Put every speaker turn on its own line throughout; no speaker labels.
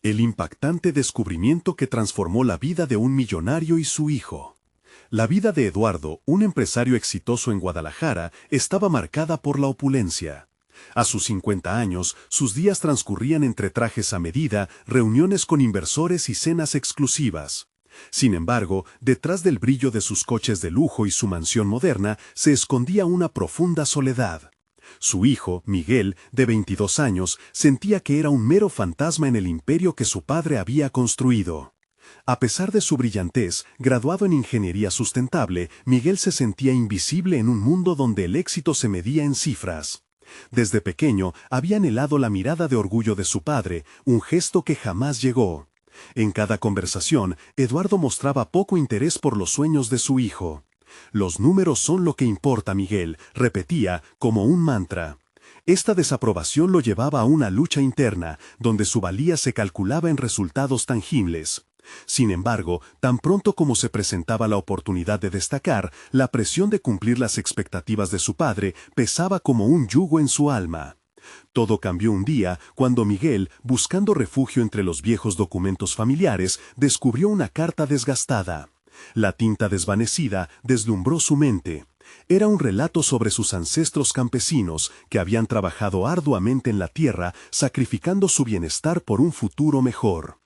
El impactante descubrimiento que transformó la vida de un millonario y su hijo. La vida de Eduardo, un empresario exitoso en Guadalajara, estaba marcada por la opulencia. A sus 50 años, sus días transcurrían entre trajes a medida, reuniones con inversores y cenas exclusivas. Sin embargo, detrás del brillo de sus coches de lujo y su mansión moderna, se escondía una profunda soledad. Su hijo, Miguel, de 22 años, sentía que era un mero fantasma en el imperio que su padre había construido. A pesar de su brillantez, graduado en ingeniería sustentable, Miguel se sentía invisible en un mundo donde el éxito se medía en cifras. Desde pequeño había anhelado la mirada de orgullo de su padre, un gesto que jamás llegó. En cada conversación, Eduardo mostraba poco interés por los sueños de su hijo. «Los números son lo que importa, Miguel», repetía como un mantra. Esta desaprobación lo llevaba a una lucha interna, donde su valía se calculaba en resultados tangibles. Sin embargo, tan pronto como se presentaba la oportunidad de destacar, la presión de cumplir las expectativas de su padre pesaba como un yugo en su alma. Todo cambió un día cuando Miguel, buscando refugio entre los viejos documentos familiares, descubrió una carta desgastada. La tinta desvanecida deslumbró su mente. Era un relato sobre sus ancestros campesinos que habían trabajado arduamente en la tierra, sacrificando su bienestar por un futuro mejor.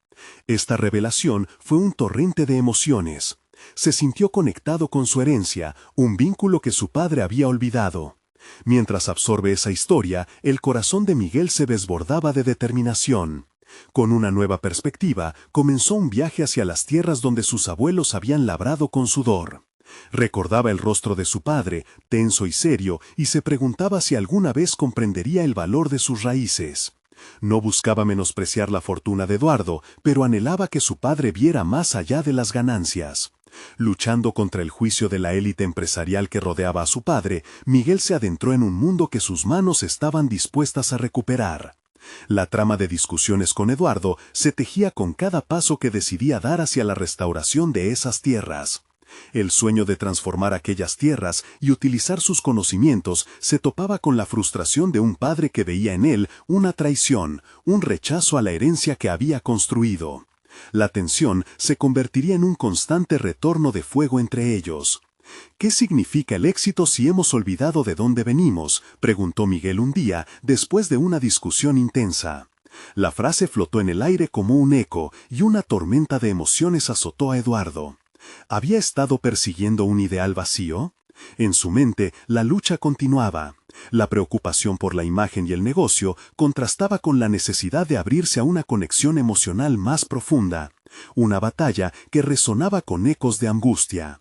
Esta revelación fue un torrente de emociones. Se sintió conectado con su herencia, un vínculo que su padre había olvidado. Mientras absorbe esa historia, el corazón de Miguel se desbordaba de determinación. Con una nueva perspectiva, comenzó un viaje hacia las tierras donde sus abuelos habían labrado con sudor. Recordaba el rostro de su padre, tenso y serio, y se preguntaba si alguna vez comprendería el valor de sus raíces. No buscaba menospreciar la fortuna de Eduardo, pero anhelaba que su padre viera más allá de las ganancias. Luchando contra el juicio de la élite empresarial que rodeaba a su padre, Miguel se adentró en un mundo que sus manos estaban dispuestas a recuperar. La trama de discusiones con Eduardo se tejía con cada paso que decidía dar hacia la restauración de esas tierras. El sueño de transformar aquellas tierras y utilizar sus conocimientos se topaba con la frustración de un padre que veía en él una traición, un rechazo a la herencia que había construido. La tensión se convertiría en un constante retorno de fuego entre ellos. «¿Qué significa el éxito si hemos olvidado de dónde venimos?», preguntó Miguel un día después de una discusión intensa. La frase flotó en el aire como un eco y una tormenta de emociones azotó a Eduardo. ¿Había estado persiguiendo un ideal vacío? En su mente, la lucha continuaba. La preocupación por la imagen y el negocio contrastaba con la necesidad de abrirse a una conexión emocional más profunda. Una batalla que resonaba con ecos de angustia.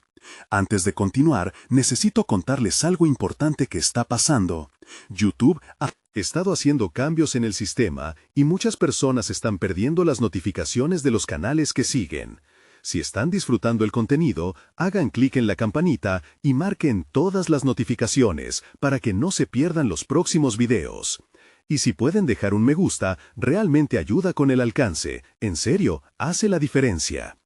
Antes de continuar, necesito contarles algo importante que está pasando. YouTube ha estado haciendo cambios en el sistema y muchas personas están perdiendo las notificaciones de los canales que siguen. Si están disfrutando el contenido, hagan clic en la campanita y marquen todas las notificaciones para que no se pierdan los próximos videos. Y si pueden dejar un me gusta, realmente ayuda con el alcance. En serio, hace la diferencia.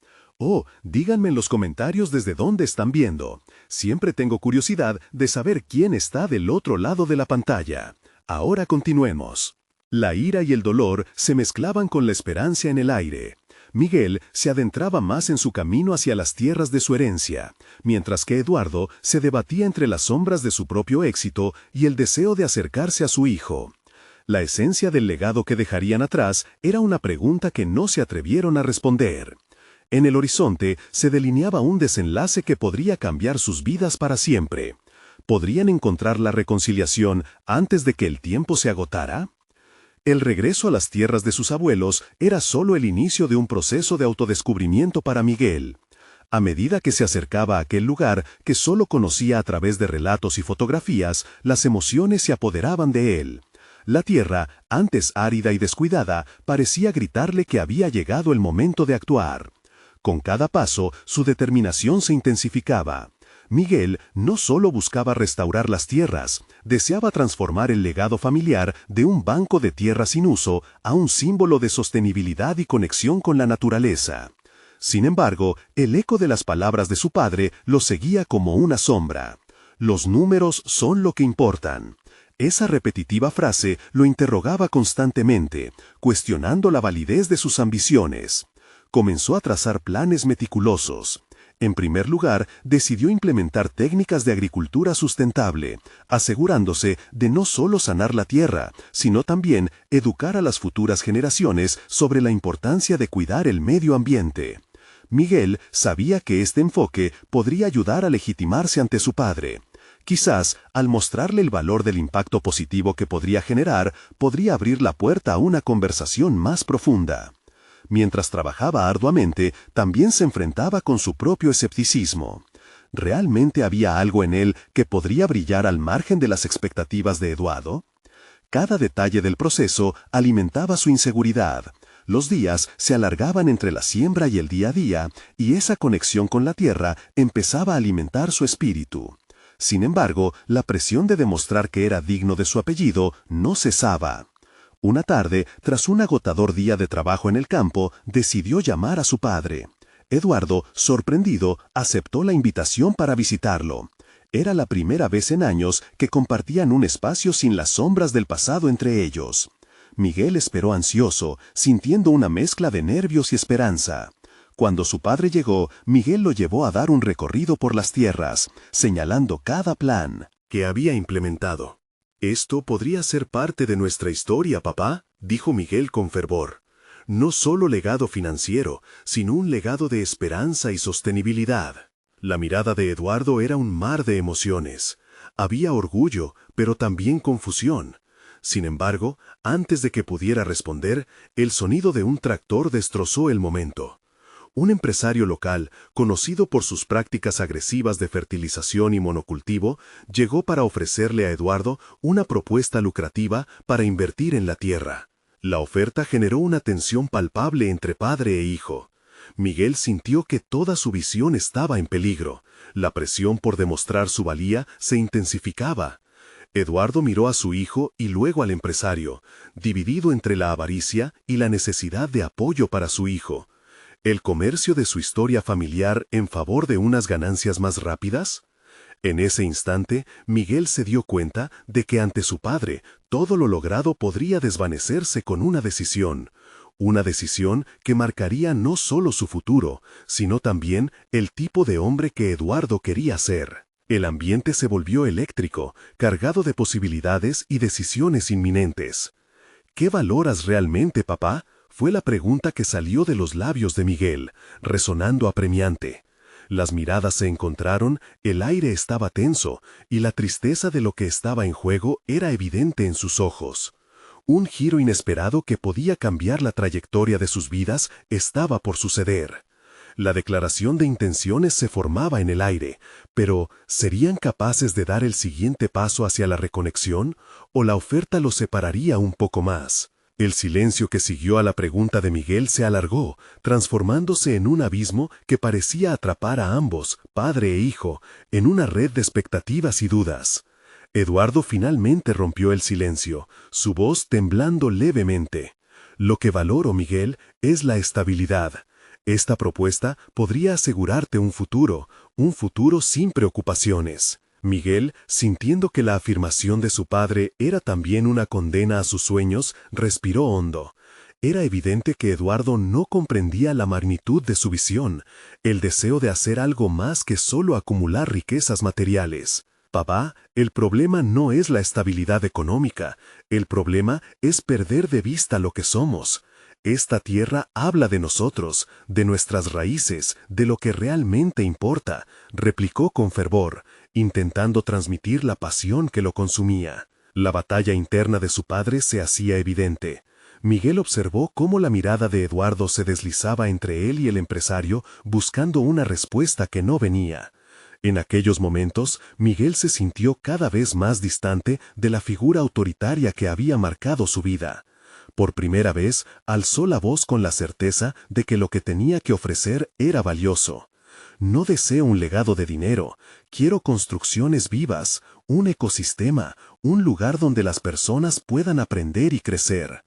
Oh, díganme en los comentarios desde dónde están viendo. Siempre tengo curiosidad de saber quién está del otro lado de la pantalla. Ahora continuemos. La ira y el dolor se mezclaban con la esperanza en el aire. Miguel se adentraba más en su camino hacia las tierras de su herencia, mientras que Eduardo se debatía entre las sombras de su propio éxito y el deseo de acercarse a su hijo. La esencia del legado que dejarían atrás era una pregunta que no se atrevieron a responder. En el horizonte se delineaba un desenlace que podría cambiar sus vidas para siempre. ¿Podrían encontrar la reconciliación antes de que el tiempo se agotara? El regreso a las tierras de sus abuelos era solo el inicio de un proceso de autodescubrimiento para Miguel. A medida que se acercaba a aquel lugar que solo conocía a través de relatos y fotografías, las emociones se apoderaban de él. La tierra, antes árida y descuidada, parecía gritarle que había llegado el momento de actuar. Con cada paso, su determinación se intensificaba. Miguel no solo buscaba restaurar las tierras, deseaba transformar el legado familiar de un banco de tierra sin uso a un símbolo de sostenibilidad y conexión con la naturaleza. Sin embargo, el eco de las palabras de su padre lo seguía como una sombra. Los números son lo que importan. Esa repetitiva frase lo interrogaba constantemente, cuestionando la validez de sus ambiciones. Comenzó a trazar planes meticulosos. En primer lugar, decidió implementar técnicas de agricultura sustentable, asegurándose de no solo sanar la tierra, sino también educar a las futuras generaciones sobre la importancia de cuidar el medio ambiente. Miguel sabía que este enfoque podría ayudar a legitimarse ante su padre. Quizás, al mostrarle el valor del impacto positivo que podría generar, podría abrir la puerta a una conversación más profunda. Mientras trabajaba arduamente, también se enfrentaba con su propio escepticismo. ¿Realmente había algo en él que podría brillar al margen de las expectativas de Eduardo? Cada detalle del proceso alimentaba su inseguridad. Los días se alargaban entre la siembra y el día a día, y esa conexión con la tierra empezaba a alimentar su espíritu. Sin embargo, la presión de demostrar que era digno de su apellido no cesaba. Una tarde, tras un agotador día de trabajo en el campo, decidió llamar a su padre. Eduardo, sorprendido, aceptó la invitación para visitarlo. Era la primera vez en años que compartían un espacio sin las sombras del pasado entre ellos. Miguel esperó ansioso, sintiendo una mezcla de nervios y esperanza. Cuando su padre llegó, Miguel lo llevó a dar un recorrido por las tierras, señalando cada plan que había implementado. «Esto podría ser parte de nuestra historia, papá», dijo Miguel con fervor. «No solo legado financiero, sino un legado de esperanza y sostenibilidad». La mirada de Eduardo era un mar de emociones. Había orgullo, pero también confusión. Sin embargo, antes de que pudiera responder, el sonido de un tractor destrozó el momento. Un empresario local, conocido por sus prácticas agresivas de fertilización y monocultivo, llegó para ofrecerle a Eduardo una propuesta lucrativa para invertir en la tierra. La oferta generó una tensión palpable entre padre e hijo. Miguel sintió que toda su visión estaba en peligro. La presión por demostrar su valía se intensificaba. Eduardo miró a su hijo y luego al empresario, dividido entre la avaricia y la necesidad de apoyo para su hijo. ¿El comercio de su historia familiar en favor de unas ganancias más rápidas? En ese instante, Miguel se dio cuenta de que ante su padre, todo lo logrado podría desvanecerse con una decisión que marcaría no solo su futuro, sino también el tipo de hombre que Eduardo quería ser. El ambiente se volvió eléctrico, cargado de posibilidades y decisiones inminentes. ¿Qué valoras realmente, papá?, fue la pregunta que salió de los labios de Miguel, resonando apremiante. Las miradas se encontraron, el aire estaba tenso, y la tristeza de lo que estaba en juego era evidente en sus ojos. Un giro inesperado que podía cambiar la trayectoria de sus vidas estaba por suceder. La declaración de intenciones se formaba en el aire, pero ¿serían capaces de dar el siguiente paso hacia la reconexión, o la oferta los separaría un poco más? El silencio que siguió a la pregunta de Miguel se alargó, transformándose en un abismo que parecía atrapar a ambos, padre e hijo, en una red de expectativas y dudas. Eduardo finalmente rompió el silencio, su voz temblando levemente. «Lo que valoro, Miguel, es la estabilidad. Esta propuesta podría asegurarte un futuro sin preocupaciones». Miguel, sintiendo que la afirmación de su padre era también una condena a sus sueños, respiró hondo. Era evidente que Eduardo no comprendía la magnitud de su visión, el deseo de hacer algo más que solo acumular riquezas materiales. «Papá, el problema no es la estabilidad económica, el problema es perder de vista lo que somos. Esta tierra habla de nosotros, de nuestras raíces, de lo que realmente importa», replicó con fervor, intentando transmitir la pasión que lo consumía. La batalla interna de su padre se hacía evidente. Miguel observó cómo la mirada de Eduardo se deslizaba entre él y el empresario, buscando una respuesta que no venía. En aquellos momentos, Miguel se sintió cada vez más distante de la figura autoritaria que había marcado su vida. Por primera vez, alzó la voz con la certeza de que lo que tenía que ofrecer era valioso. «No deseo un legado de dinero, quiero construcciones vivas, un ecosistema, un lugar donde las personas puedan aprender y crecer».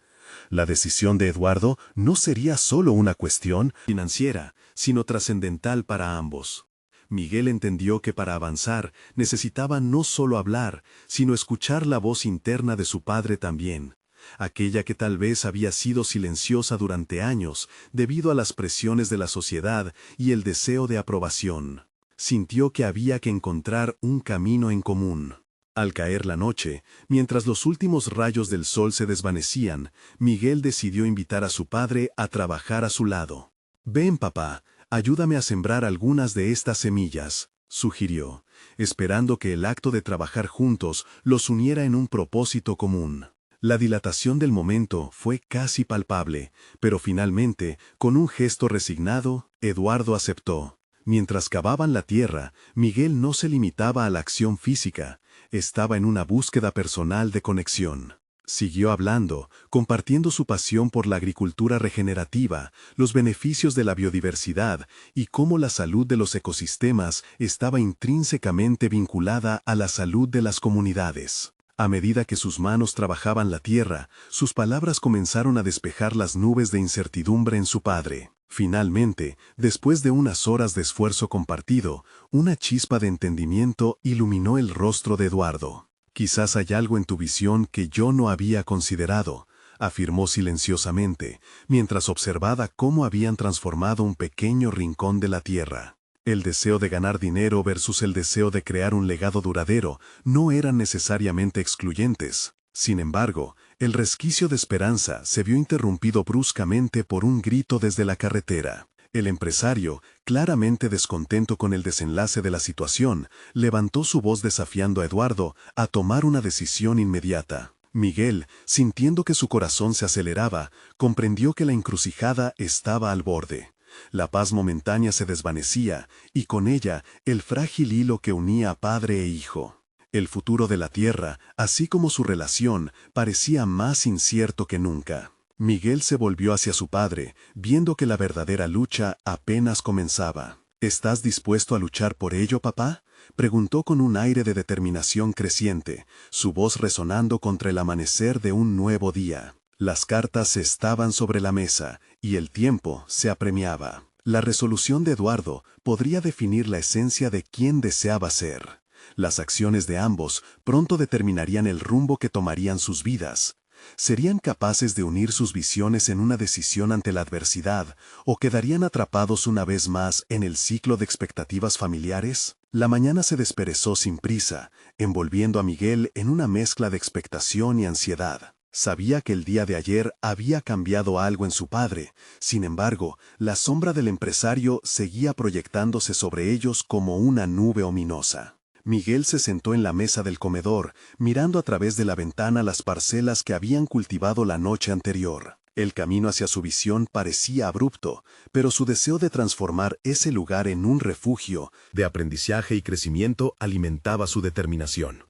La decisión de Eduardo no sería solo una cuestión financiera, sino trascendental para ambos. Miguel entendió que para avanzar necesitaba no solo hablar, sino escuchar la voz interna de su padre también, aquella que tal vez había sido silenciosa durante años debido a las presiones de la sociedad y el deseo de aprobación. Sintió que había que encontrar un camino en común. Al caer la noche, mientras los últimos rayos del sol se desvanecían, Miguel decidió invitar a su padre a trabajar a su lado. «Ven, papá, ayúdame a sembrar algunas de estas semillas», sugirió, esperando que el acto de trabajar juntos los uniera en un propósito común. La dilatación del momento fue casi palpable, pero finalmente, con un gesto resignado, Eduardo aceptó. Mientras cavaban la tierra, Miguel no se limitaba a la acción física, estaba en una búsqueda personal de conexión. Siguió hablando, compartiendo su pasión por la agricultura regenerativa, los beneficios de la biodiversidad y cómo la salud de los ecosistemas estaba intrínsecamente vinculada a la salud de las comunidades. A medida que sus manos trabajaban la tierra, sus palabras comenzaron a despejar las nubes de incertidumbre en su padre. Finalmente, después de unas horas de esfuerzo compartido, una chispa de entendimiento iluminó el rostro de Eduardo. «Quizás hay algo en tu visión que yo no había considerado», afirmó silenciosamente, mientras observaba cómo habían transformado un pequeño rincón de la tierra. El deseo de ganar dinero versus el deseo de crear un legado duradero no eran necesariamente excluyentes. Sin embargo, el resquicio de esperanza se vio interrumpido bruscamente por un grito desde la carretera. El empresario, claramente descontento con el desenlace de la situación, levantó su voz desafiando a Eduardo a tomar una decisión inmediata. Miguel, sintiendo que su corazón se aceleraba, comprendió que la encrucijada estaba al borde. La paz momentánea se desvanecía, y con ella el frágil hilo que unía a padre e hijo. El futuro de la tierra, así como su relación, parecía más incierto que nunca. Miguel se volvió hacia su padre, viendo que la verdadera lucha apenas comenzaba. «¿Estás dispuesto a luchar por ello, papá?», preguntó con un aire de determinación creciente, su voz resonando contra el amanecer de un nuevo día. Las cartas estaban sobre la mesa, y el tiempo se apremiaba. La resolución de Eduardo podría definir la esencia de quién deseaba ser. Las acciones de ambos pronto determinarían el rumbo que tomarían sus vidas. ¿Serían capaces de unir sus visiones en una decisión ante la adversidad, o quedarían atrapados una vez más en el ciclo de expectativas familiares? La mañana se desperezó sin prisa, envolviendo a Miguel en una mezcla de expectación y ansiedad. Sabía que el día de ayer había cambiado algo en su padre, sin embargo, la sombra del empresario seguía proyectándose sobre ellos como una nube ominosa. Miguel se sentó en la mesa del comedor, mirando a través de la ventana las parcelas que habían cultivado la noche anterior. El camino hacia su visión parecía abrupto, pero su deseo de transformar ese lugar en un refugio de aprendizaje y crecimiento alimentaba su determinación.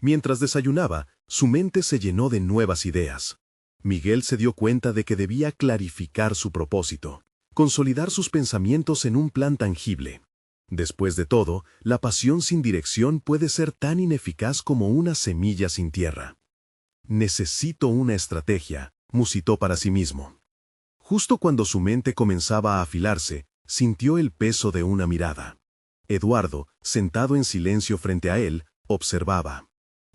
Mientras desayunaba, su mente se llenó de nuevas ideas. Miguel se dio cuenta de que debía clarificar su propósito, consolidar sus pensamientos en un plan tangible. Después de todo, la pasión sin dirección puede ser tan ineficaz como una semilla sin tierra. «Necesito una estrategia», musitó para sí mismo. Justo cuando su mente comenzaba a afilarse, sintió el peso de una mirada. Eduardo, sentado en silencio frente a él, observaba.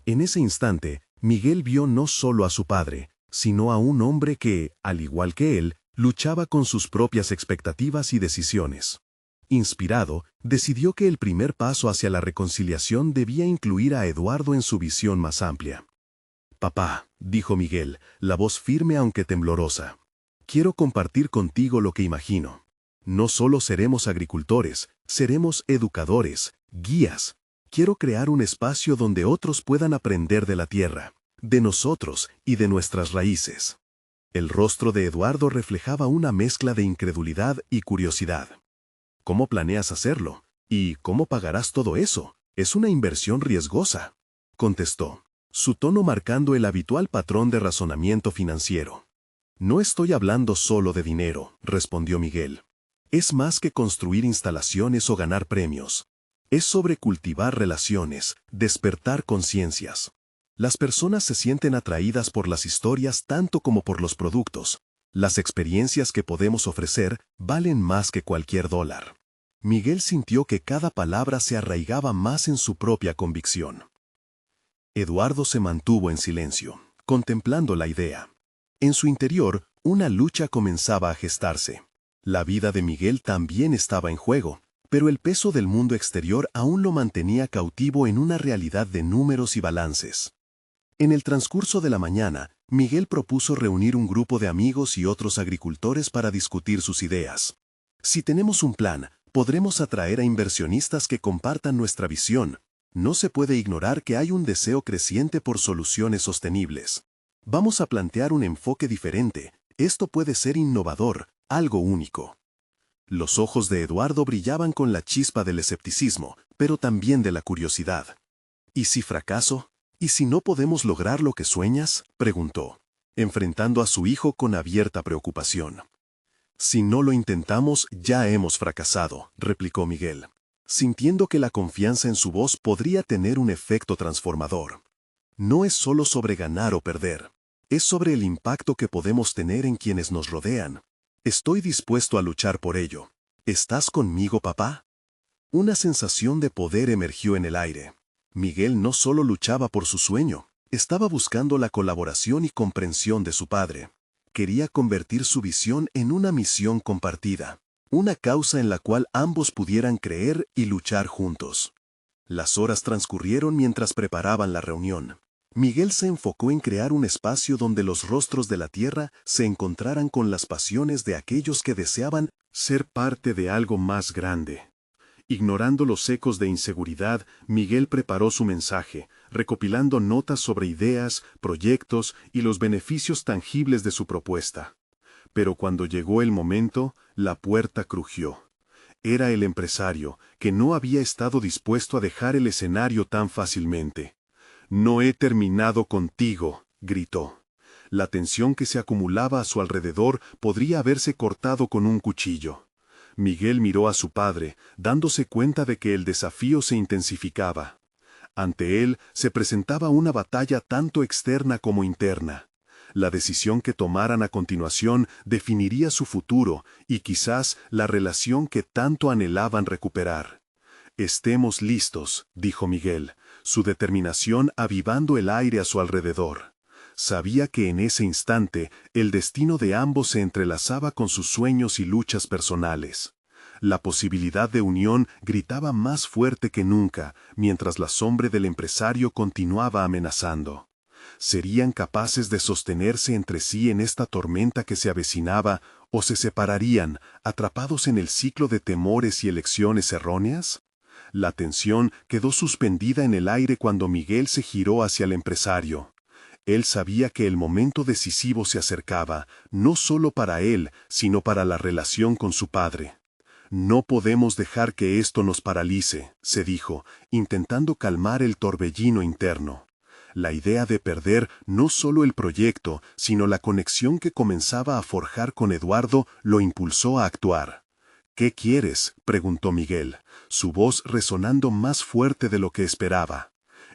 En ese instante, Miguel vio no solo a su padre, sino a un hombre que, al igual que él, luchaba con sus propias expectativas y decisiones. Inspirado, decidió que el primer paso hacia la reconciliación debía incluir a Eduardo en su visión más amplia. «Papá», dijo Miguel, la voz firme aunque temblorosa, «quiero compartir contigo lo que imagino. No solo seremos agricultores, seremos educadores, guías. Quiero crear un espacio donde otros puedan aprender de la tierra, de nosotros y de nuestras raíces». El rostro de Eduardo reflejaba una mezcla de incredulidad y curiosidad. «¿Cómo planeas hacerlo? ¿Y cómo pagarás todo eso? Es una inversión riesgosa», contestó, su tono marcando el habitual patrón de razonamiento financiero. «No estoy hablando solo de dinero», respondió Miguel. «Es más que construir instalaciones o ganar premios. Es sobre cultivar relaciones, despertar conciencias. Las personas se sienten atraídas por las historias tanto como por los productos. Las experiencias que podemos ofrecer valen más que cualquier dólar. Miguel sintió que cada palabra se arraigaba más en su propia convicción. Eduardo se mantuvo en silencio, contemplando la idea. En su interior, una lucha comenzaba a gestarse. La vida de Miguel también estaba en juego, pero el peso del mundo exterior aún lo mantenía cautivo en una realidad de números y balances. En el transcurso de la mañana, Miguel propuso reunir un grupo de amigos y otros agricultores para discutir sus ideas. Si tenemos un plan, podremos atraer a inversionistas que compartan nuestra visión. No se puede ignorar que hay un deseo creciente por soluciones sostenibles. Vamos a plantear un enfoque diferente. Esto puede ser innovador, algo único. Los ojos de Eduardo brillaban con la chispa del escepticismo, pero también de la curiosidad. ¿Y si fracaso? ¿Y si no podemos lograr lo que sueñas?, preguntó, enfrentando a su hijo con abierta preocupación. Si no lo intentamos, ya hemos fracasado, replicó Miguel, sintiendo que la confianza en su voz podría tener un efecto transformador. No es solo sobre ganar o perder, es sobre el impacto que podemos tener en quienes nos rodean. Estoy dispuesto a luchar por ello. ¿Estás conmigo, papá? Una sensación de poder emergió en el aire. Miguel no solo luchaba por su sueño, estaba buscando la colaboración y comprensión de su padre. Quería convertir su visión en una misión compartida, una causa en la cual ambos pudieran creer y luchar juntos. Las horas transcurrieron mientras preparaban la reunión. Miguel se enfocó en crear un espacio donde los rostros de la tierra se encontraran con las pasiones de aquellos que deseaban ser parte de algo más grande. Ignorando los ecos de inseguridad, Miguel preparó su mensaje, recopilando notas sobre ideas, proyectos y los beneficios tangibles de su propuesta. Pero cuando llegó el momento, la puerta crujió. Era el empresario, que no había estado dispuesto a dejar el escenario tan fácilmente. «No he terminado contigo», gritó. La tensión que se acumulaba a su alrededor podría haberse cortado con un cuchillo. Miguel miró a su padre, dándose cuenta de que el desafío se intensificaba. Ante él se presentaba una batalla tanto externa como interna. La decisión que tomaran a continuación definiría su futuro y quizás la relación que tanto anhelaban recuperar. «Estemos listos», dijo Miguel, su determinación avivando el aire a su alrededor. Sabía que en ese instante el destino de ambos se entrelazaba con sus sueños y luchas personales. La posibilidad de unión gritaba más fuerte que nunca, mientras la sombra del empresario continuaba amenazando. ¿Serían capaces de sostenerse entre sí en esta tormenta que se avecinaba, o se separarían, atrapados en el ciclo de temores y elecciones erróneas? La tensión quedó suspendida en el aire cuando Miguel se giró hacia el empresario. Él sabía que el momento decisivo se acercaba, no solo para él, sino para la relación con su padre. «No podemos dejar que esto nos paralice», se dijo, intentando calmar el torbellino interno. La idea de perder no solo el proyecto, sino la conexión que comenzaba a forjar con Eduardo lo impulsó a actuar. «¿Qué quieres?», preguntó Miguel, su voz resonando más fuerte de lo que esperaba.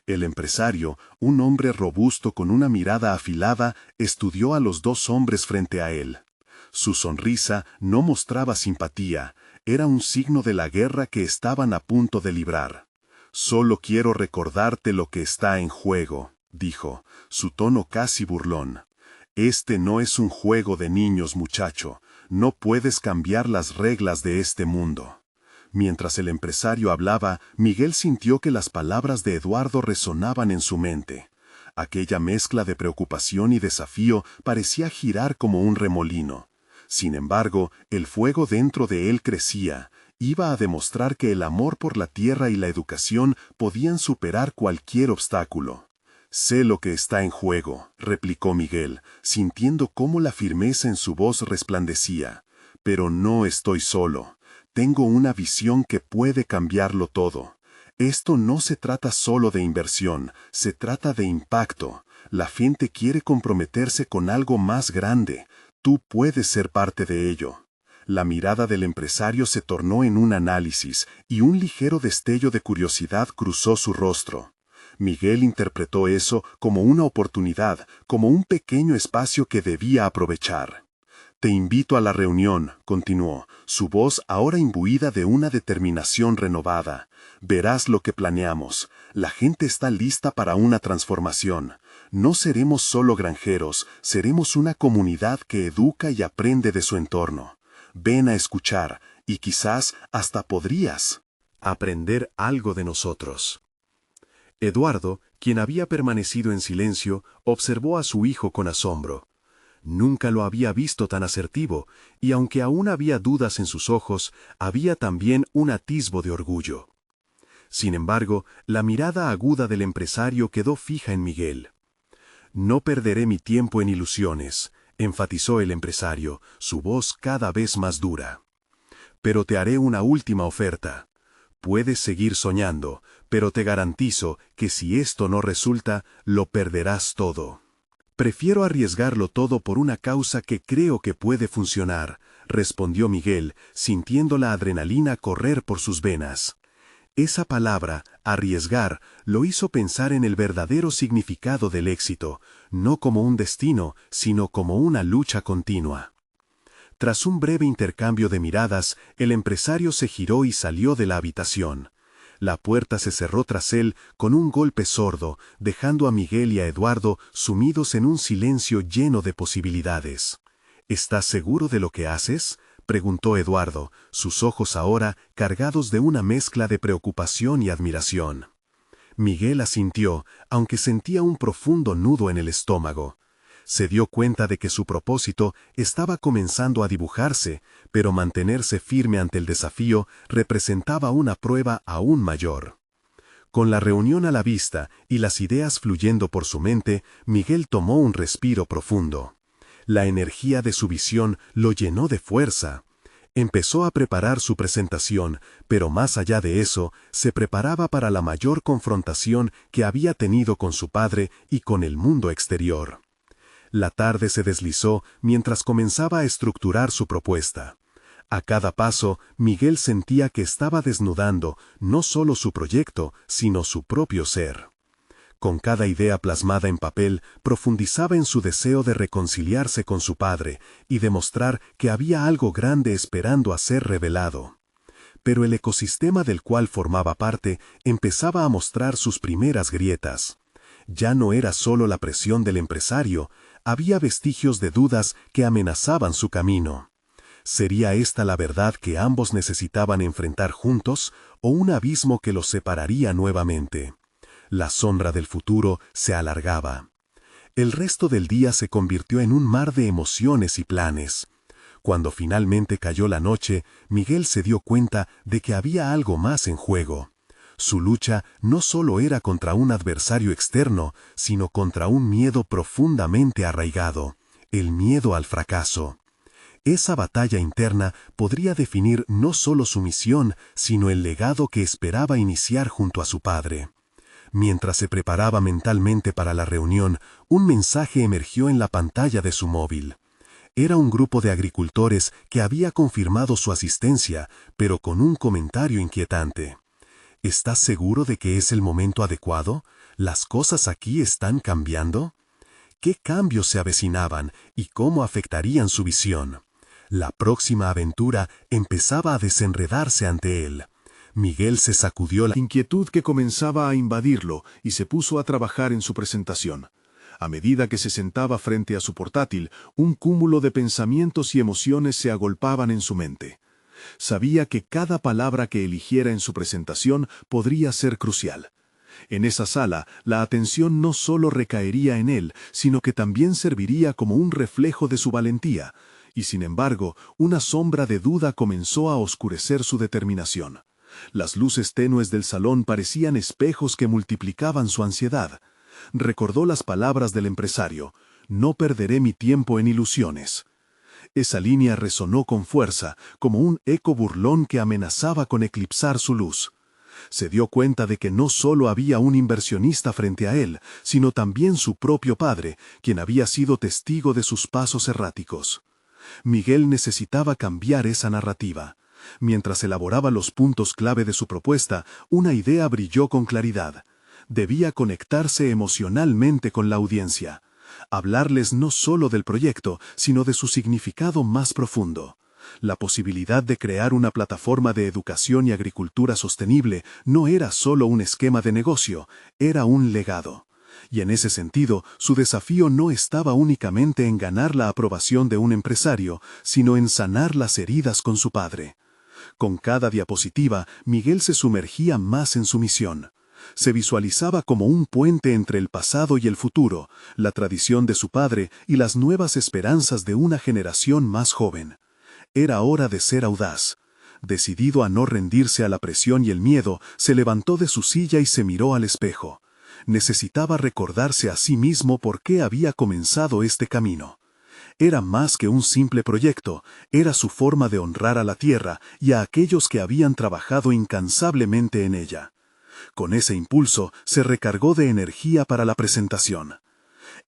El empresario, un hombre robusto con una mirada afilada, estudió a los dos hombres frente a él. Su sonrisa no mostraba simpatía, era un signo de la guerra que estaban a punto de librar. «Solo quiero recordarte lo que está en juego», dijo, su tono casi burlón. «Este no es un juego de niños, muchacho, no puedes cambiar las reglas de este mundo». Mientras el empresario hablaba, Miguel sintió que las palabras de Eduardo resonaban en su mente. Aquella mezcla de preocupación y desafío parecía girar como un remolino. Sin embargo, el fuego dentro de él crecía. Iba a demostrar que el amor por la tierra y la educación podían superar cualquier obstáculo. «Sé lo que está en juego», replicó Miguel, sintiendo cómo la firmeza en su voz resplandecía. «Pero no estoy solo. Tengo una visión que puede cambiarlo todo. Esto no se trata solo de inversión, se trata de impacto. La gente quiere comprometerse con algo más grande. Tú puedes ser parte de ello». La mirada del empresario se tornó en un análisis, y un ligero destello de curiosidad cruzó su rostro. Miguel interpretó eso como una oportunidad, como un pequeño espacio que debía aprovechar. Te invito a la reunión, continuó, su voz ahora imbuida de una determinación renovada. Verás lo que planeamos. La gente está lista para una transformación. No seremos solo granjeros, seremos una comunidad que educa y aprende de su entorno. Ven a escuchar, y quizás hasta podrías aprender algo de nosotros. Eduardo, quien había permanecido en silencio, observó a su hijo con asombro. Nunca lo había visto tan asertivo, y aunque aún había dudas en sus ojos, había también un atisbo de orgullo. Sin embargo, la mirada aguda del empresario quedó fija en Miguel. «No perderé mi tiempo en ilusiones», enfatizó el empresario, su voz cada vez más dura. «Pero te haré una última oferta. Puedes seguir soñando, pero te garantizo que si esto no resulta, lo perderás todo». «Prefiero arriesgarlo todo por una causa que creo que puede funcionar», respondió Miguel, sintiendo la adrenalina correr por sus venas. Esa palabra, arriesgar, lo hizo pensar en el verdadero significado del éxito, no como un destino, sino como una lucha continua. Tras un breve intercambio de miradas, el empresario se giró y salió de la habitación. La puerta se cerró tras él con un golpe sordo, dejando a Miguel y a Eduardo sumidos en un silencio lleno de posibilidades. «¿Estás seguro de lo que haces?», preguntó Eduardo, sus ojos ahora cargados de una mezcla de preocupación y admiración. Miguel asintió, aunque sentía un profundo nudo en el estómago. Se dio cuenta de que su propósito estaba comenzando a dibujarse, pero mantenerse firme ante el desafío representaba una prueba aún mayor. Con la reunión a la vista y las ideas fluyendo por su mente, Miguel tomó un respiro profundo. La energía de su visión lo llenó de fuerza. Empezó a preparar su presentación, pero más allá de eso, se preparaba para la mayor confrontación que había tenido con su padre y con el mundo exterior. La tarde se deslizó mientras comenzaba a estructurar su propuesta. A cada paso, Miguel sentía que estaba desnudando no solo su proyecto, sino su propio ser. Con cada idea plasmada en papel, profundizaba en su deseo de reconciliarse con su padre y demostrar que había algo grande esperando a ser revelado. Pero el ecosistema del cual formaba parte empezaba a mostrar sus primeras grietas. Ya no era solo la presión del empresario, había vestigios de dudas que amenazaban su camino. ¿Sería esta la verdad que ambos necesitaban enfrentar juntos o un abismo que los separaría nuevamente? La sombra del futuro se alargaba. El resto del día se convirtió en un mar de emociones y planes. Cuando finalmente cayó la noche, Miguel se dio cuenta de que había algo más en juego. Su lucha no solo era contra un adversario externo, sino contra un miedo profundamente arraigado, el miedo al fracaso. Esa batalla interna podría definir no solo su misión, sino el legado que esperaba iniciar junto a su padre. Mientras se preparaba mentalmente para la reunión, un mensaje emergió en la pantalla de su móvil. Era un grupo de agricultores que había confirmado su asistencia, pero con un comentario inquietante. ¿Estás seguro de que es el momento adecuado? ¿Las cosas aquí están cambiando? ¿Qué cambios se avecinaban y cómo afectarían su visión? La próxima aventura empezaba a desenredarse ante él. Miguel se sacudió la inquietud que comenzaba a invadirlo y se puso a trabajar en su presentación. A medida que se sentaba frente a su portátil, un cúmulo de pensamientos y emociones se agolpaban en su mente. Sabía que cada palabra que eligiera en su presentación podría ser crucial. En esa sala, la atención no solo recaería en él, sino que también serviría como un reflejo de su valentía, y sin embargo, una sombra de duda comenzó a oscurecer su determinación. Las luces tenues del salón parecían espejos que multiplicaban su ansiedad. Recordó las palabras del empresario: «No perderé mi tiempo en ilusiones». Esa línea resonó con fuerza, como un eco burlón que amenazaba con eclipsar su luz. Se dio cuenta de que no solo había un inversionista frente a él, sino también su propio padre, quien había sido testigo de sus pasos erráticos. Miguel necesitaba cambiar esa narrativa. Mientras elaboraba los puntos clave de su propuesta, una idea brilló con claridad. Debía conectarse emocionalmente con la audiencia. hablarles no solo del proyecto, sino de su significado más profundo. La posibilidad de crear una plataforma de educación y agricultura sostenible no era solo un esquema de negocio, era un legado. Y en ese sentido, su desafío no estaba únicamente en ganar la aprobación de un empresario, sino en sanar las heridas con su padre. Con cada diapositiva, Miguel se sumergía más en su misión. Se visualizaba como un puente entre el pasado y el futuro, la tradición de su padre y las nuevas esperanzas de una generación más joven. Era hora de ser audaz. Decidido a no rendirse a la presión y el miedo, se levantó de su silla y se miró al espejo. Necesitaba recordarse a sí mismo por qué había comenzado este camino. Era más que un simple proyecto, era su forma de honrar a la tierra y a aquellos que habían trabajado incansablemente en ella. Con ese impulso, se recargó de energía para la presentación.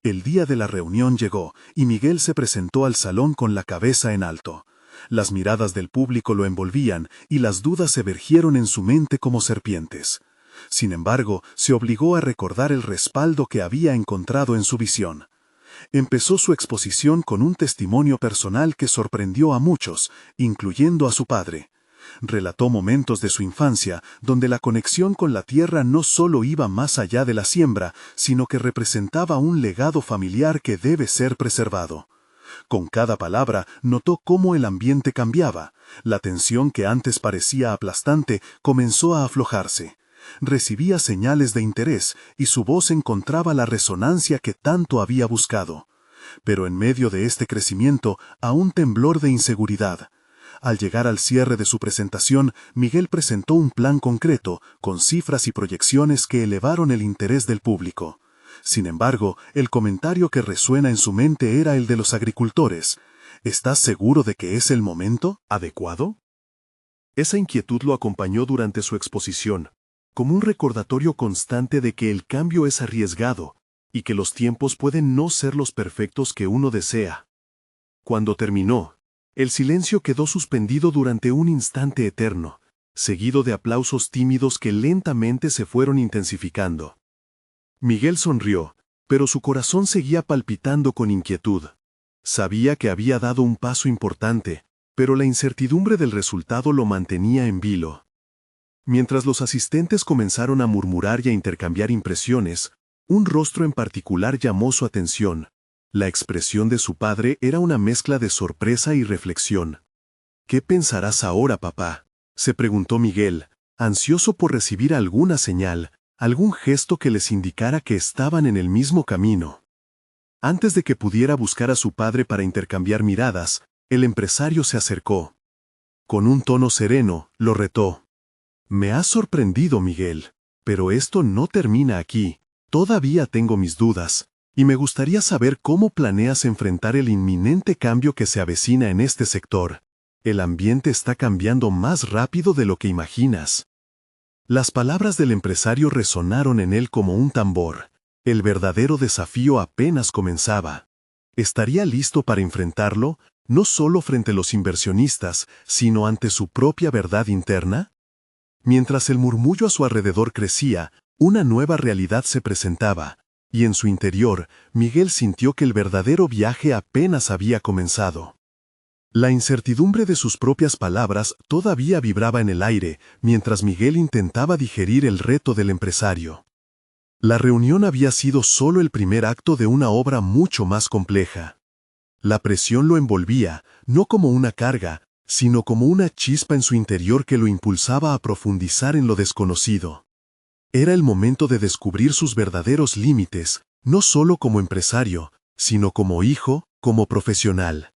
El día de la reunión llegó, y Miguel se presentó al salón con la cabeza en alto. Las miradas del público lo envolvían, y las dudas se vergieron en su mente como serpientes. Sin embargo, se obligó a recordar el respaldo que había encontrado en su visión. Empezó su exposición con un testimonio personal que sorprendió a muchos, incluyendo a su padre. Relató momentos de su infancia, donde la conexión con la tierra no solo iba más allá de la siembra, sino que representaba un legado familiar que debe ser preservado. Con cada palabra notó cómo el ambiente cambiaba. La tensión que antes parecía aplastante comenzó a aflojarse. Recibía señales de interés y su voz encontraba la resonancia que tanto había buscado. Pero en medio de este crecimiento, aún temblor de inseguridad. Al llegar al cierre de su presentación, Miguel presentó un plan concreto, con cifras y proyecciones que elevaron el interés del público. Sin embargo, el comentario que resuena en su mente era el de los agricultores. ¿Estás seguro de que es el momento adecuado? Esa inquietud lo acompañó durante su exposición, como un recordatorio constante de que el cambio es arriesgado, y que los tiempos pueden no ser los perfectos que uno desea. Cuando terminó, el silencio quedó suspendido durante un instante eterno, seguido de aplausos tímidos que lentamente se fueron intensificando. Miguel sonrió, pero su corazón seguía palpitando con inquietud. Sabía que había dado un paso importante, pero la incertidumbre del resultado lo mantenía en vilo. Mientras los asistentes comenzaron a murmurar y a intercambiar impresiones, un rostro en particular llamó su atención. La expresión de su padre era una mezcla de sorpresa y reflexión. ¿Qué pensarás ahora, papá?, se preguntó Miguel, ansioso por recibir alguna señal, algún gesto que les indicara que estaban en el mismo camino. Antes de que pudiera buscar a su padre para intercambiar miradas, el empresario se acercó. Con un tono sereno, lo retó. Me has sorprendido, Miguel, pero esto no termina aquí. Todavía tengo mis dudas, y me gustaría saber cómo planeas enfrentar el inminente cambio que se avecina en este sector. El ambiente está cambiando más rápido de lo que imaginas. Las palabras del empresario resonaron en él como un tambor. El verdadero desafío apenas comenzaba. ¿Estaría listo para enfrentarlo, no solo frente a los inversionistas, sino ante su propia verdad interna? Mientras el murmullo a su alrededor crecía, una nueva realidad se presentaba, y en su interior, Miguel sintió que el verdadero viaje apenas había comenzado. La incertidumbre de sus propias palabras todavía vibraba en el aire, mientras Miguel intentaba digerir el reto del empresario. La reunión había sido solo el primer acto de una obra mucho más compleja. La presión lo envolvía, no como una carga, sino como una chispa en su interior que lo impulsaba a profundizar en lo desconocido. Era el momento de descubrir sus verdaderos límites, no solo como empresario, sino como hijo, como profesional.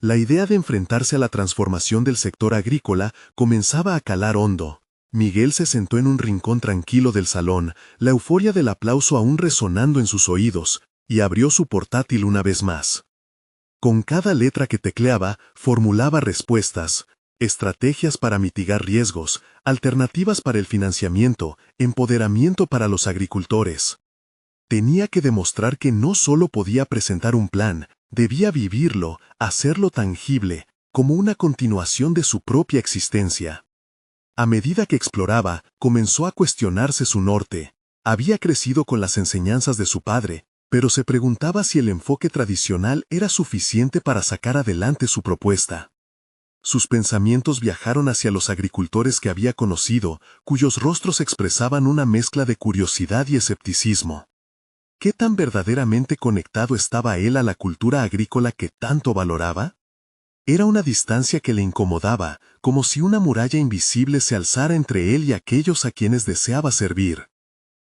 La idea de enfrentarse a la transformación del sector agrícola comenzaba a calar hondo. Miguel se sentó en un rincón tranquilo del salón, la euforia del aplauso aún resonando en sus oídos, y abrió su portátil una vez más. Con cada letra que tecleaba, formulaba respuestas, estrategias para mitigar riesgos, alternativas para el financiamiento, empoderamiento para los agricultores. Tenía que demostrar que no solo podía presentar un plan, debía vivirlo, hacerlo tangible, como una continuación de su propia existencia. A medida que exploraba, comenzó a cuestionarse su norte. Había crecido con las enseñanzas de su padre, pero se preguntaba si el enfoque tradicional era suficiente para sacar adelante su propuesta. Sus pensamientos viajaron hacia los agricultores que había conocido, cuyos rostros expresaban una mezcla de curiosidad y escepticismo. ¿Qué tan verdaderamente conectado estaba él a la cultura agrícola que tanto valoraba? Era una distancia que le incomodaba, como si una muralla invisible se alzara entre él y aquellos a quienes deseaba servir.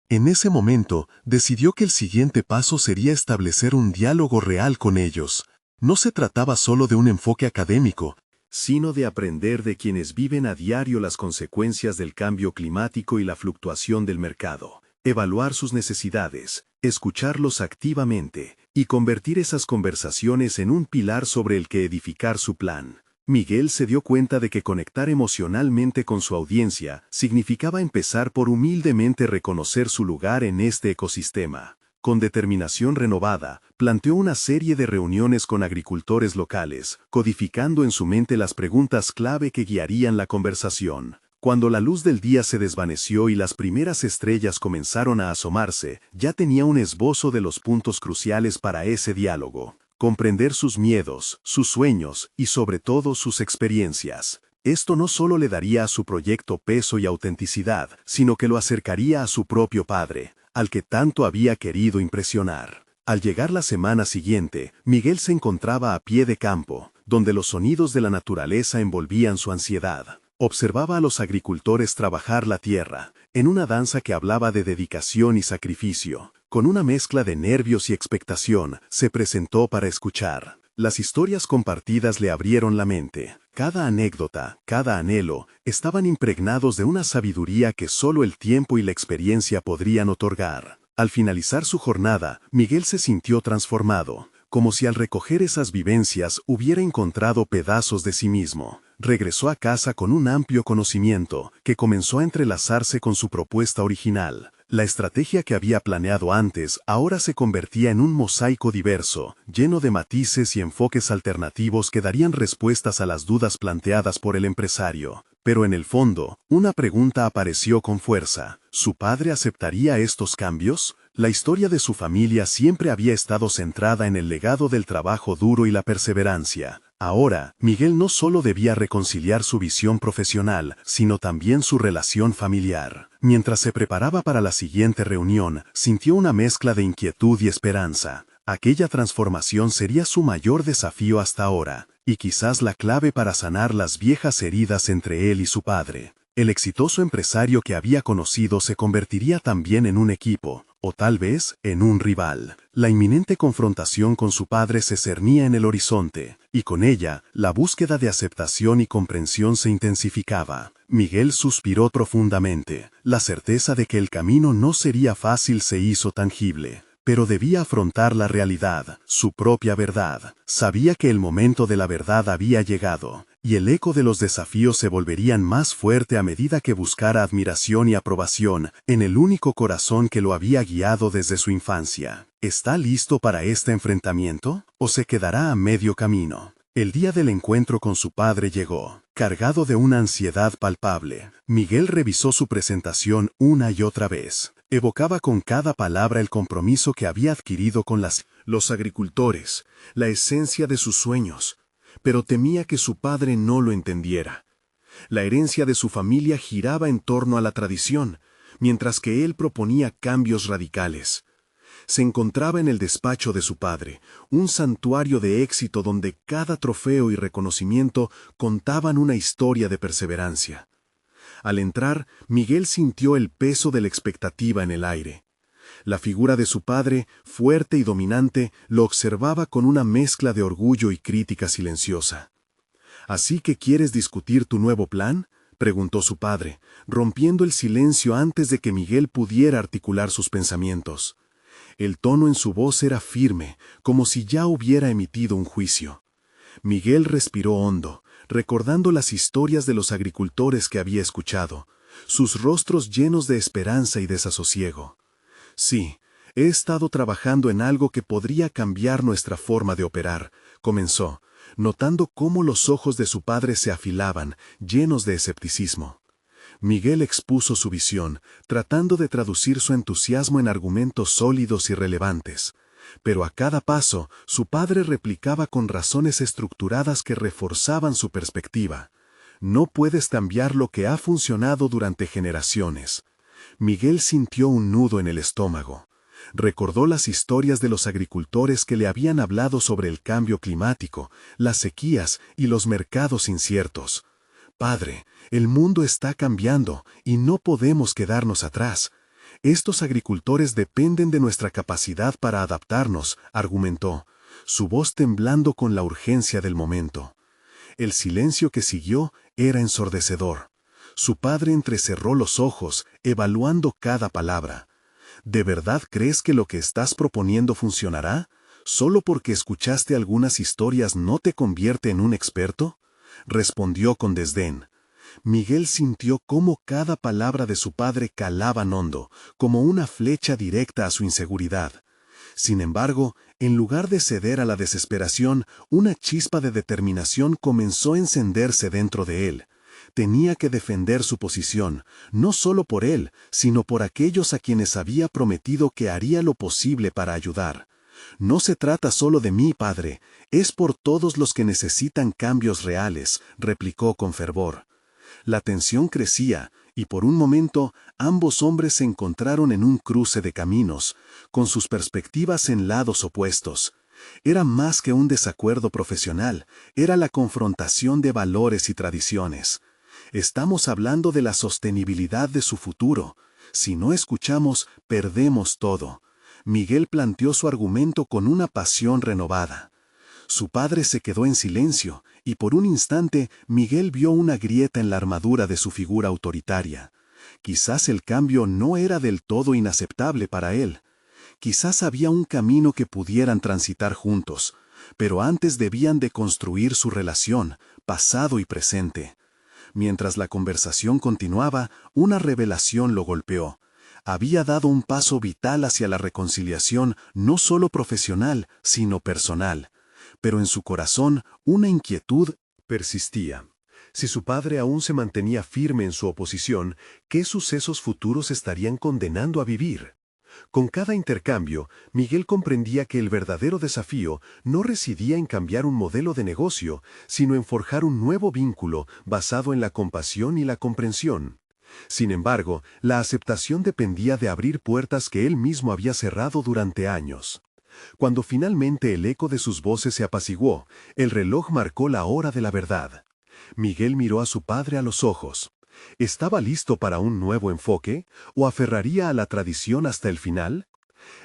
En ese momento, decidió que el siguiente paso sería establecer un diálogo real con ellos. No se trataba solo de un enfoque académico, sino de aprender de quienes viven a diario las consecuencias del cambio climático y la fluctuación del mercado, evaluar sus necesidades, escucharlos activamente y convertir esas conversaciones en un pilar sobre el que edificar su plan. Miguel se dio cuenta de que conectar emocionalmente con su audiencia significaba empezar por humildemente reconocer su lugar en este ecosistema. Con determinación renovada, planteó una serie de reuniones con agricultores locales, codificando en su mente las preguntas clave que guiarían la conversación. Cuando la luz del día se desvaneció y las primeras estrellas comenzaron a asomarse, ya tenía un esbozo de los puntos cruciales para ese diálogo. Comprender sus miedos, sus sueños y sobre todo sus experiencias. Esto no solo le daría a su proyecto peso y autenticidad, sino que lo acercaría a su propio padre, al que tanto había querido impresionar. Al llegar la semana siguiente, Miguel se encontraba a pie de campo, donde los sonidos de la naturaleza envolvían su ansiedad. Observaba a los agricultores trabajar la tierra, en una danza que hablaba de dedicación y sacrificio. Con una mezcla de nervios y expectación, se presentó para escuchar. Las historias compartidas le abrieron la mente. Cada anécdota, cada anhelo, estaban impregnados de una sabiduría que solo el tiempo y la experiencia podrían otorgar. Al finalizar su jornada, Miguel se sintió transformado, como si al recoger esas vivencias hubiera encontrado pedazos de sí mismo. Regresó a casa con un amplio conocimiento, que comenzó a entrelazarse con su propuesta original. La estrategia que había planeado antes ahora se convertía en un mosaico diverso, lleno de matices y enfoques alternativos que darían respuestas a las dudas planteadas por el empresario. Pero en el fondo, una pregunta apareció con fuerza. ¿Su padre aceptaría estos cambios? La historia de su familia siempre había estado centrada en el legado del trabajo duro y la perseverancia. Ahora, Miguel no solo debía reconciliar su visión profesional, sino también su relación familiar. Mientras se preparaba para la siguiente reunión, sintió una mezcla de inquietud y esperanza. Aquella transformación sería su mayor desafío hasta ahora, y quizás la clave para sanar las viejas heridas entre él y su padre. El exitoso empresario que había conocido se convertiría también en un equipo, o tal vez en un rival. La inminente confrontación con su padre se cernía en el horizonte, y con ella, la búsqueda de aceptación y comprensión se intensificaba. Miguel suspiró profundamente. La certeza de que el camino no sería fácil se hizo tangible. Pero debía afrontar la realidad, su propia verdad. Sabía que el momento de la verdad había llegado, y el eco de los desafíos se volverían más fuerte a medida que buscara admiración y aprobación en el único corazón que lo había guiado desde su infancia. ¿Está listo para este enfrentamiento? ¿O se quedará a medio camino? El día del encuentro con su padre llegó, cargado de una ansiedad palpable. Miguel revisó su presentación una y otra vez. Evocaba con cada palabra el compromiso que había adquirido con los agricultores, la esencia de sus sueños, pero temía que su padre no lo entendiera. La herencia de su familia giraba en torno a la tradición, mientras que él proponía cambios radicales. Se encontraba en el despacho de su padre, un santuario de éxito donde cada trofeo y reconocimiento contaban una historia de perseverancia. Al entrar, Miguel sintió el peso de la expectativa en el aire. La figura de su padre, fuerte y dominante, lo observaba con una mezcla de orgullo y crítica silenciosa. ¿Así que quieres discutir tu nuevo plan?, preguntó su padre, rompiendo el silencio antes de que Miguel pudiera articular sus pensamientos. El tono en su voz era firme, como si ya hubiera emitido un juicio. Miguel respiró hondo, recordando las historias de los agricultores que había escuchado, sus rostros llenos de esperanza y desasosiego. Sí, he estado trabajando en algo que podría cambiar nuestra forma de operar, comenzó, notando cómo los ojos de su padre se afilaban, llenos de escepticismo. Miguel expuso su visión, tratando de traducir su entusiasmo en argumentos sólidos y relevantes. Pero a cada paso, su padre replicaba con razones estructuradas que reforzaban su perspectiva. No puedes cambiar lo que ha funcionado durante generaciones. Miguel sintió un nudo en el estómago. Recordó las historias de los agricultores que le habían hablado sobre el cambio climático, las sequías y los mercados inciertos. Padre, el mundo está cambiando y no podemos quedarnos atrás. Estos agricultores dependen de nuestra capacidad para adaptarnos, argumentó, su voz temblando con la urgencia del momento. El silencio que siguió era ensordecedor. Su padre entrecerró los ojos, evaluando cada palabra. ¿De verdad crees que lo que estás proponiendo funcionará? ¿Solo porque escuchaste algunas historias no te convierte en un experto? Respondió con desdén. Miguel sintió cómo cada palabra de su padre calaba hondo, como una flecha directa a su inseguridad. Sin embargo, en lugar de ceder a la desesperación, una chispa de determinación comenzó a encenderse dentro de él. Tenía que defender su posición, no solo por él, sino por aquellos a quienes había prometido que haría lo posible para ayudar. No se trata solo de mí, padre, es por todos los que necesitan cambios reales, replicó con fervor. La tensión crecía, y por un momento ambos hombres se encontraron en un cruce de caminos, con sus perspectivas en lados opuestos. Era más que un desacuerdo profesional, era la confrontación de valores y tradiciones. Estamos hablando de la sostenibilidad de su futuro. Si no escuchamos, perdemos todo. Miguel planteó su argumento con una pasión renovada. Su padre se quedó en silencio, y por un instante Miguel vio una grieta en la armadura de su figura autoritaria. Quizás el cambio no era del todo inaceptable para él. Quizás había un camino que pudieran transitar juntos, pero antes debían de construir su relación, pasado y presente. Mientras la conversación continuaba, una revelación lo golpeó. Había dado un paso vital hacia la reconciliación, no solo profesional, sino personal. Pero en su corazón, una inquietud persistía. Si su padre aún se mantenía firme en su oposición, ¿qué sucesos futuros estarían condenando a vivir? Con cada intercambio, Miguel comprendía que el verdadero desafío no residía en cambiar un modelo de negocio, sino en forjar un nuevo vínculo basado en la compasión y la comprensión. Sin embargo, la aceptación dependía de abrir puertas que él mismo había cerrado durante años. Cuando finalmente el eco de sus voces se apaciguó, el reloj marcó la hora de la verdad. Miguel miró a su padre a los ojos. ¿Estaba listo para un nuevo enfoque o aferraría a la tradición hasta el final?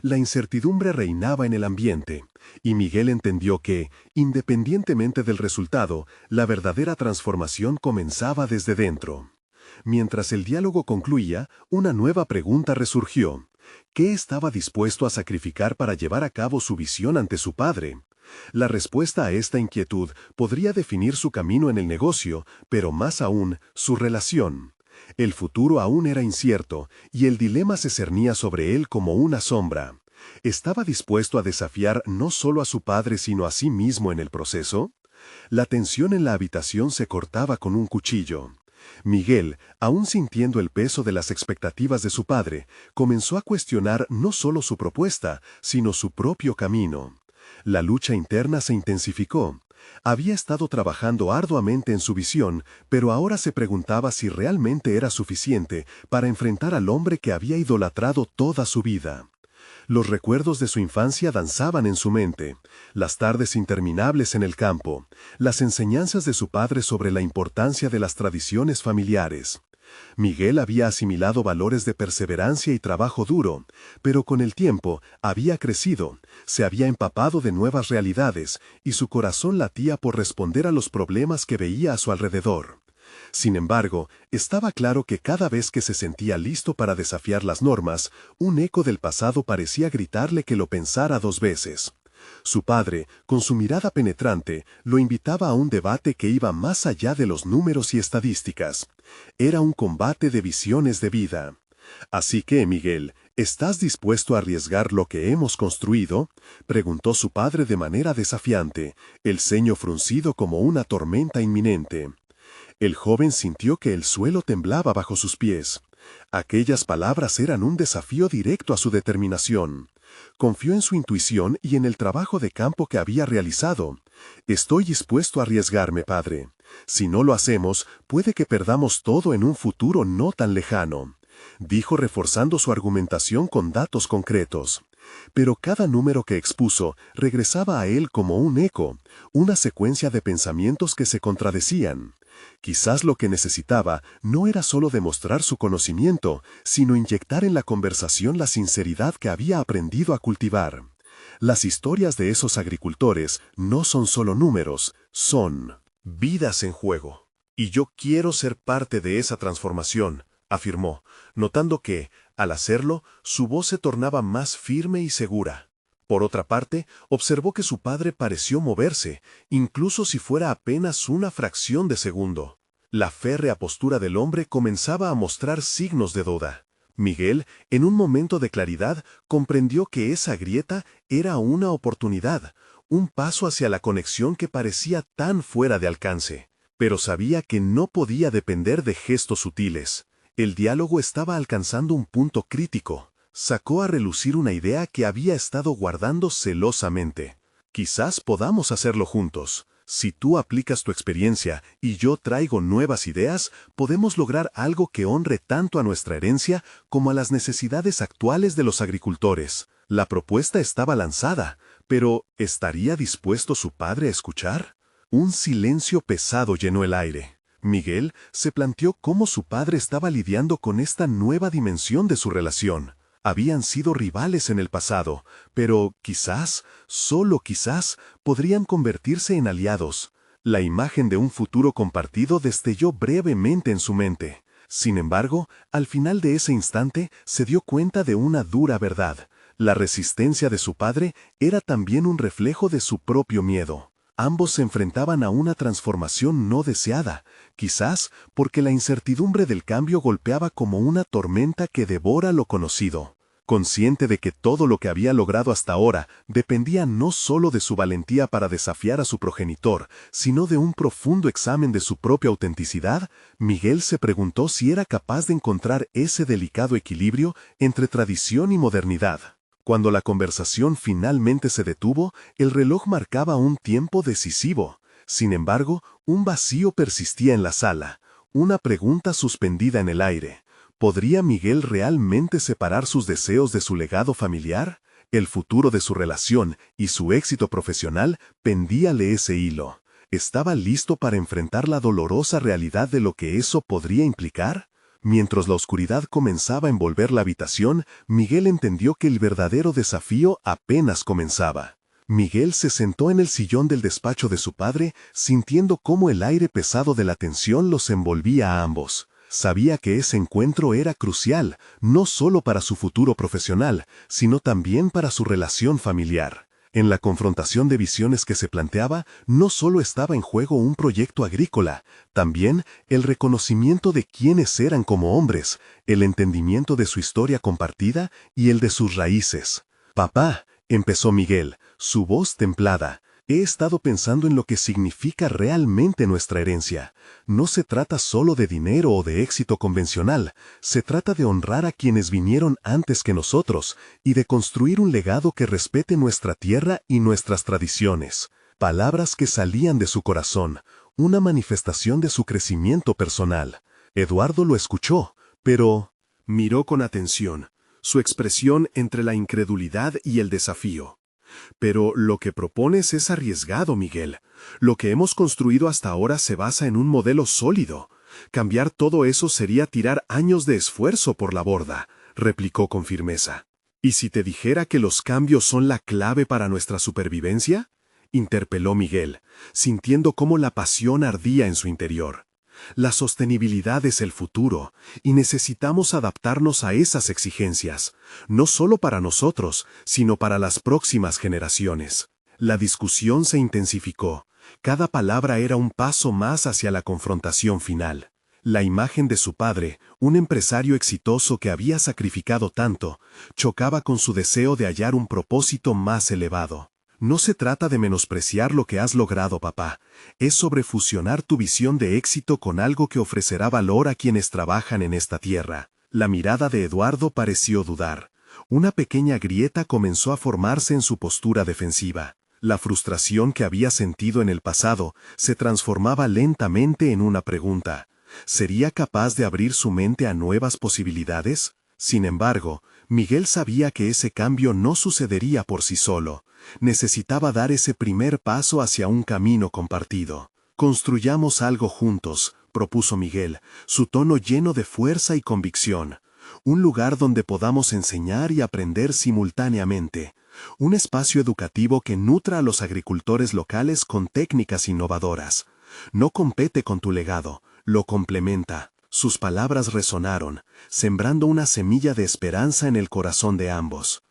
La incertidumbre reinaba en el ambiente, y Miguel entendió que, independientemente del resultado, la verdadera transformación comenzaba desde dentro. Mientras el diálogo concluía, una nueva pregunta resurgió. ¿Qué estaba dispuesto a sacrificar para llevar a cabo su visión ante su padre? La respuesta a esta inquietud podría definir su camino en el negocio, pero más aún, su relación. El futuro aún era incierto, y el dilema se cernía sobre él como una sombra. ¿Estaba dispuesto a desafiar no solo a su padre sino a sí mismo en el proceso? La tensión en la habitación se cortaba con un cuchillo. Miguel, aún sintiendo el peso de las expectativas de su padre, comenzó a cuestionar no solo su propuesta, sino su propio camino. La lucha interna se intensificó. Había estado trabajando arduamente en su visión, pero ahora se preguntaba si realmente era suficiente para enfrentar al hombre que había idolatrado toda su vida. Los recuerdos de su infancia danzaban en su mente, las tardes interminables en el campo, las enseñanzas de su padre sobre la importancia de las tradiciones familiares. Miguel había asimilado valores de perseverancia y trabajo duro, pero con el tiempo había crecido, se había empapado de nuevas realidades y su corazón latía por responder a los problemas que veía a su alrededor. Sin embargo, estaba claro que cada vez que se sentía listo para desafiar las normas, un eco del pasado parecía gritarle que lo pensara dos veces. Su padre, con su mirada penetrante, lo invitaba a un debate que iba más allá de los números y estadísticas. Era un combate de visiones de vida. Así que, Miguel, ¿estás dispuesto a arriesgar lo que hemos construido?, preguntó su padre de manera desafiante, el ceño fruncido como una tormenta inminente. El joven sintió que el suelo temblaba bajo sus pies. Aquellas palabras eran un desafío directo a su determinación. Confió en su intuición y en el trabajo de campo que había realizado. Estoy dispuesto a arriesgarme, padre. Si no lo hacemos, puede que perdamos todo en un futuro no tan lejano, dijo reforzando su argumentación con datos concretos. Pero cada número que expuso regresaba a él como un eco, una secuencia de pensamientos que se contradecían. Quizás lo que necesitaba no era solo demostrar su conocimiento, sino inyectar en la conversación la sinceridad que había aprendido a cultivar. Las historias de esos agricultores no son solo números, son vidas en juego. Y yo quiero ser parte de esa transformación, afirmó, notando que, al hacerlo, su voz se tornaba más firme y segura. Por otra parte, observó que su padre pareció moverse, incluso si fuera apenas una fracción de segundo. La férrea postura del hombre comenzaba a mostrar signos de duda. Miguel, en un momento de claridad, comprendió que esa grieta era una oportunidad, un paso hacia la conexión que parecía tan fuera de alcance. Pero sabía que no podía depender de gestos sutiles. El diálogo estaba alcanzando un punto crítico. Sacó a relucir una idea que había estado guardando celosamente. Quizás podamos hacerlo juntos. Si tú aplicas tu experiencia y yo traigo nuevas ideas, podemos lograr algo que honre tanto a nuestra herencia como a las necesidades actuales de los agricultores. La propuesta estaba lanzada, pero ¿estaría dispuesto su padre a escuchar? Un silencio pesado llenó el aire. Miguel se planteó cómo su padre estaba lidiando con esta nueva dimensión de su relación. Habían sido rivales en el pasado, pero quizás, solo quizás, podrían convertirse en aliados. La imagen de un futuro compartido destelló brevemente en su mente. Sin embargo, al final de ese instante, se dio cuenta de una dura verdad. La resistencia de su padre era también un reflejo de su propio miedo. Ambos se enfrentaban a una transformación no deseada, quizás porque la incertidumbre del cambio golpeaba como una tormenta que devora lo conocido. Consciente de que todo lo que había logrado hasta ahora dependía no solo de su valentía para desafiar a su progenitor, sino de un profundo examen de su propia autenticidad, Miguel se preguntó si era capaz de encontrar ese delicado equilibrio entre tradición y modernidad. Cuando la conversación finalmente se detuvo, el reloj marcaba un tiempo decisivo. Sin embargo, un vacío persistía en la sala, una pregunta suspendida en el aire. ¿Podría Miguel realmente separar sus deseos de su legado familiar? El futuro de su relación y su éxito profesional pendíale ese hilo. ¿Estaba listo para enfrentar la dolorosa realidad de lo que eso podría implicar? Mientras la oscuridad comenzaba a envolver la habitación, Miguel entendió que el verdadero desafío apenas comenzaba. Miguel se sentó en el sillón del despacho de su padre, sintiendo cómo el aire pesado de la tensión los envolvía a ambos. Sabía que ese encuentro era crucial, no solo para su futuro profesional, sino también para su relación familiar. En la confrontación de visiones que se planteaba, no solo estaba en juego un proyecto agrícola, también el reconocimiento de quiénes eran como hombres, el entendimiento de su historia compartida y el de sus raíces. «Papá», empezó Miguel, su voz templada, «he estado pensando en lo que significa realmente nuestra herencia. No se trata solo de dinero o de éxito convencional, se trata de honrar a quienes vinieron antes que nosotros y de construir un legado que respete nuestra tierra y nuestras tradiciones». Palabras que salían de su corazón, una manifestación de su crecimiento personal. Eduardo lo escuchó, pero miró con atención, su expresión entre la incredulidad y el desafío. «Pero lo que propones es arriesgado, Miguel. Lo que hemos construido hasta ahora se basa en un modelo sólido. Cambiar todo eso sería tirar años de esfuerzo por la borda», replicó con firmeza. «¿Y si te dijera que los cambios son la clave para nuestra supervivencia?», interpeló Miguel, sintiendo cómo la pasión ardía en su interior. «La sostenibilidad es el futuro, y necesitamos adaptarnos a esas exigencias, no solo para nosotros, sino para las próximas generaciones». La discusión se intensificó. Cada palabra era un paso más hacia la confrontación final. La imagen de su padre, un empresario exitoso que había sacrificado tanto, chocaba con su deseo de hallar un propósito más elevado. «No se trata de menospreciar lo que has logrado, papá. Es sobre fusionar tu visión de éxito con algo que ofrecerá valor a quienes trabajan en esta tierra». La mirada de Eduardo pareció dudar. Una pequeña grieta comenzó a formarse en su postura defensiva. La frustración que había sentido en el pasado se transformaba lentamente en una pregunta. ¿Sería capaz de abrir su mente a nuevas posibilidades? Sin embargo, Miguel sabía que ese cambio no sucedería por sí solo. Necesitaba dar ese primer paso hacia un camino compartido. «Construyamos algo juntos», propuso Miguel, su tono lleno de fuerza y convicción. «Un lugar donde podamos enseñar y aprender simultáneamente. Un espacio educativo que nutra a los agricultores locales con técnicas innovadoras. No compete con tu legado, lo complementa». Sus palabras resonaron, sembrando una semilla de esperanza en el corazón de ambos.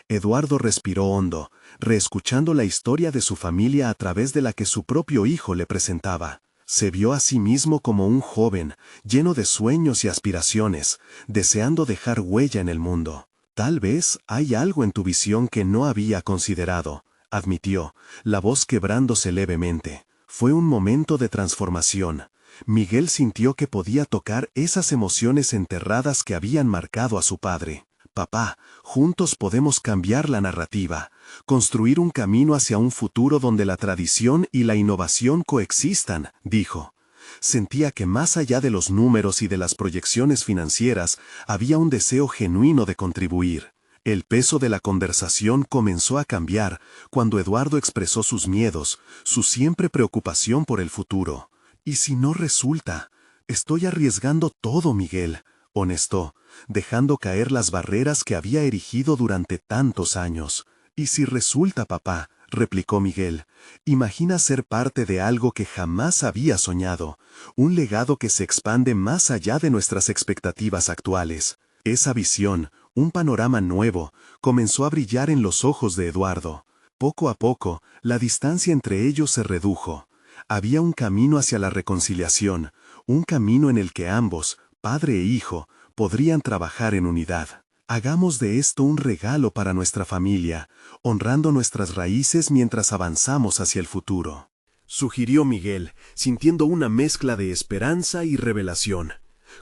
Eduardo respiró hondo, reescuchando la historia de su familia a través de la que su propio hijo le presentaba. Se vio a sí mismo como un joven, lleno de sueños y aspiraciones, deseando dejar huella en el mundo. «Tal vez hay algo en tu visión que no había considerado», admitió, la voz quebrándose levemente. Fue un momento de transformación. Miguel sintió que podía tocar esas emociones enterradas que habían marcado a su padre. «Papá, juntos podemos cambiar la narrativa, construir un camino hacia un futuro donde la tradición y la innovación coexistan», dijo. Sentía que más allá de los números y de las proyecciones financieras, había un deseo genuino de contribuir. El peso de la conversación comenzó a cambiar cuando Eduardo expresó sus miedos, su siempre preocupación por el futuro. «¿Y si no resulta? Estoy arriesgando todo, Miguel», honestó, dejando caer las barreras que había erigido durante tantos años. «¿Y si resulta, papá?», replicó Miguel. «Imagina ser parte de algo que jamás había soñado, un legado que se expande más allá de nuestras expectativas actuales». Esa visión, un panorama nuevo, comenzó a brillar en los ojos de Eduardo. Poco a poco, la distancia entre ellos se redujo. Había un camino hacia la reconciliación, un camino en el que ambos, padre e hijo, podrían trabajar en unidad. «Hagamos de esto un regalo para nuestra familia, honrando nuestras raíces mientras avanzamos hacia el futuro», sugirió Miguel, sintiendo una mezcla de esperanza y revelación.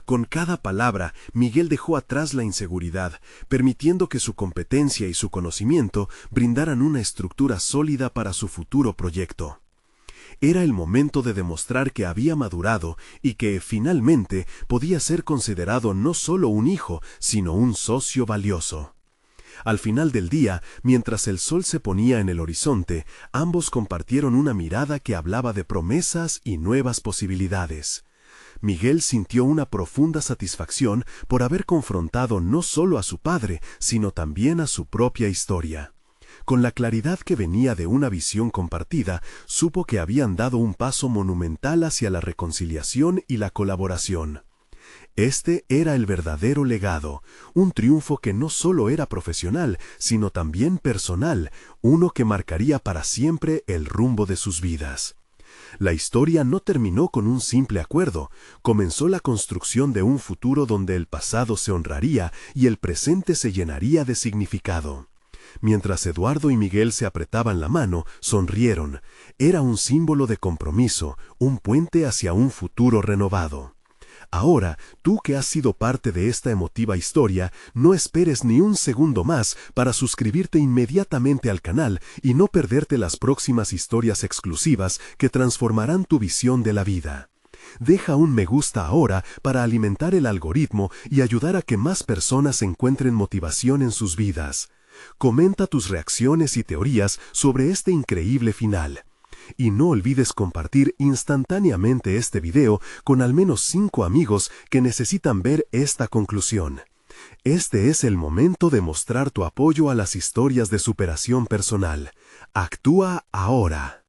Con cada palabra, Miguel dejó atrás la inseguridad, permitiendo que su competencia y su conocimiento brindaran una estructura sólida para su futuro proyecto. Era el momento de demostrar que había madurado y que, finalmente, podía ser considerado no solo un hijo, sino un socio valioso. Al final del día, mientras el sol se ponía en el horizonte, ambos compartieron una mirada que hablaba de promesas y nuevas posibilidades. Miguel sintió una profunda satisfacción por haber confrontado no solo a su padre, sino también a su propia historia. Con la claridad que venía de una visión compartida, supo que habían dado un paso monumental hacia la reconciliación y la colaboración. Este era el verdadero legado, un triunfo que no solo era profesional, sino también personal, uno que marcaría para siempre el rumbo de sus vidas. La historia no terminó con un simple acuerdo, comenzó la construcción de un futuro donde el pasado se honraría y el presente se llenaría de significado. Mientras Eduardo y Miguel se apretaban la mano, sonrieron. Era un símbolo de compromiso, un puente hacia un futuro renovado. Ahora, tú que has sido parte de esta emotiva historia, no esperes ni un segundo más para suscribirte inmediatamente al canal y no perderte las próximas historias exclusivas que transformarán tu visión de la vida. Deja un me gusta ahora para alimentar el algoritmo y ayudar a que más personas encuentren motivación en sus vidas. Comenta tus reacciones y teorías sobre este increíble final. Y no olvides compartir instantáneamente este video con al menos 5 amigos que necesitan ver esta conclusión. Este es el momento de mostrar tu apoyo a las historias de superación personal. Actúa ahora.